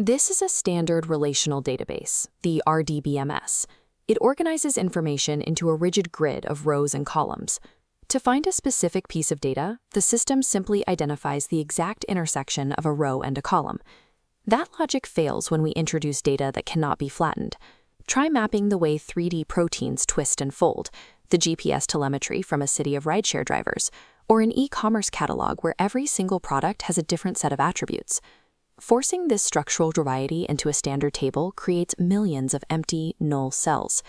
This is a standard relational database, the RDBMS. It organizes information into a rigid grid of rows and columns. To find a specific piece of data, the system simply identifies the exact intersection of a row and a column. That logic fails when we introduce data that cannot be flattened. Try mapping the way 3D proteins twist and fold, the GPS telemetry from a city of rideshare drivers, or an e-commerce catalog where every single product has a different set of attributes. Forcing this structural variety into a standard table creates millions of empty, null cells.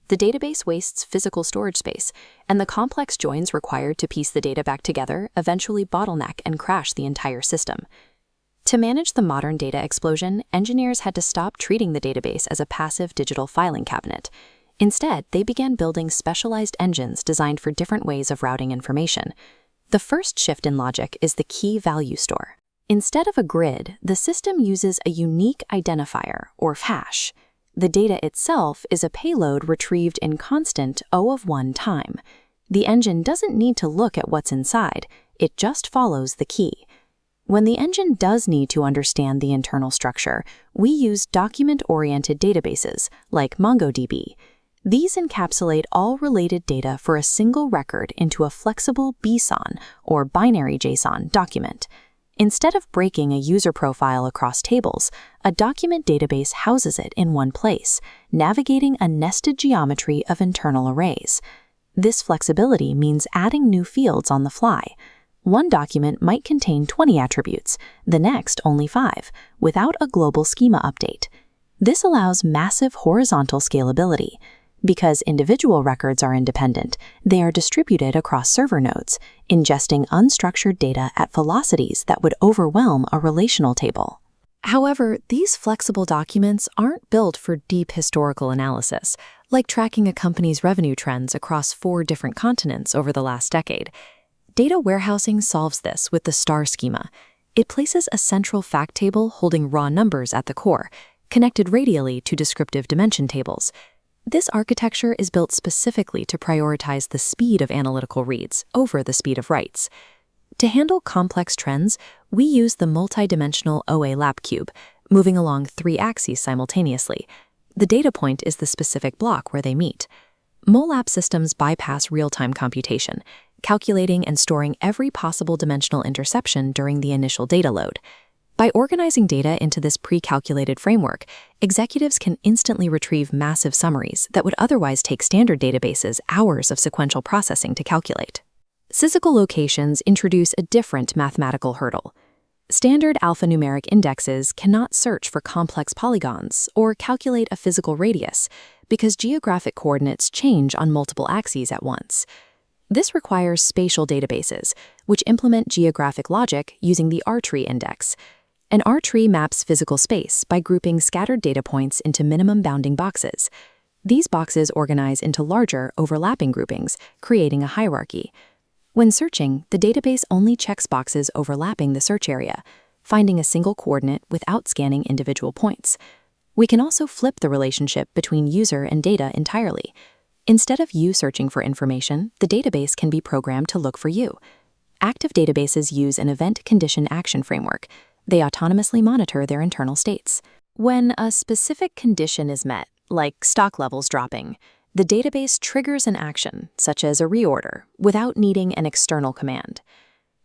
The database wastes physical storage space, and the complex joins required to piece the data back together eventually bottleneck and crash the entire system. To manage the modern data explosion, engineers had to stop treating the database as a passive digital filing cabinet. Instead, they began building specialized engines designed for different ways of routing information. The first shift in logic is the key value store. Instead of a grid, the system uses a unique identifier, or hash. The data itself is a payload retrieved in constant O of 1 time. The engine doesn't need to look at what's inside, it just follows the key. When the engine does need to understand the internal structure, we use document-oriented databases, like MongoDB. These encapsulate all related data for a single record into a flexible BSON, or binary JSON, document. Instead of breaking a user profile across tables, a document database houses it in one place, navigating a nested geometry of internal arrays. This flexibility means adding new fields on the fly. One document might contain 20 attributes, the next only 5, without a global schema update. This allows massive horizontal scalability. Because individual records are independent, they are distributed across server nodes, ingesting unstructured data at velocities that would overwhelm a relational table. However, these flexible documents aren't built for deep historical analysis, like tracking a company's revenue trends across 4 different continents over the last decade. Data warehousing solves this with the star schema. It places a central fact table holding raw numbers at the core, connected radially to descriptive dimension tables. This architecture is built specifically to prioritize the speed of analytical reads over the speed of writes. To handle complex trends, we use the multidimensional OA lap cube, moving along 3 axes simultaneously. The data point is the specific block where they meet. MoLAP systems bypass real-time computation, calculating and storing every possible dimensional interception during the initial data load. By organizing data into this pre-calculated framework, executives can instantly retrieve massive summaries that would otherwise take standard databases hours of sequential processing to calculate. Physical locations introduce a different mathematical hurdle. Standard alphanumeric indexes cannot search for complex polygons or calculate a physical radius because geographic coordinates change on multiple axes at once. This requires spatial databases, which implement geographic logic using the R-tree index. An R-tree maps physical space by grouping scattered data points into minimum bounding boxes. These boxes organize into larger, overlapping groupings, creating a hierarchy. When searching, the database only checks boxes overlapping the search area, finding a single coordinate without scanning individual points. We can also flip the relationship between user and data entirely. Instead of you searching for information, the database can be programmed to look for you. Active databases use an event condition action framework. They autonomously monitor their internal states. When a specific condition is met, like stock levels dropping, the database triggers an action, such as a reorder, without needing an external command.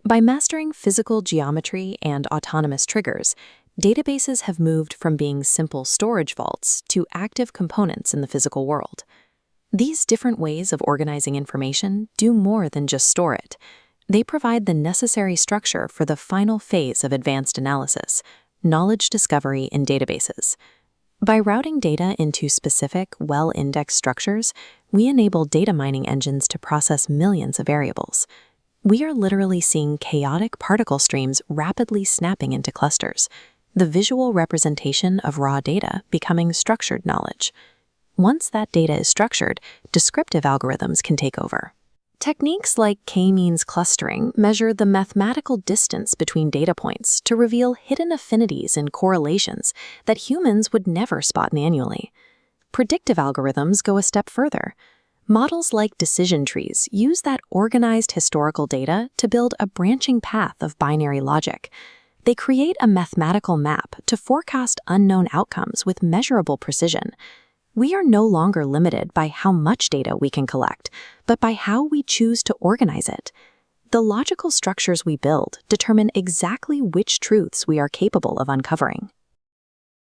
By mastering physical geometry and autonomous triggers, databases have moved from being simple storage vaults to active components in the physical world. These different ways of organizing information do more than just store it. They provide the necessary structure for the final phase of advanced analysis, knowledge discovery in databases. By routing data into specific, well-indexed structures, we enable data mining engines to process millions of variables. We are literally seeing chaotic particle streams rapidly snapping into clusters, the visual representation of raw data becoming structured knowledge. Once that data is structured, descriptive algorithms can take over. Techniques like k-means clustering measure the mathematical distance between data points to reveal hidden affinities and correlations that humans would never spot manually. Predictive algorithms go a step further. Models like decision trees use that organized historical data to build a branching path of binary logic. They create a mathematical map to forecast unknown outcomes with measurable precision. We are no longer limited by how much data we can collect, but by how we choose to organize it. The logical structures we build determine exactly which truths we are capable of uncovering.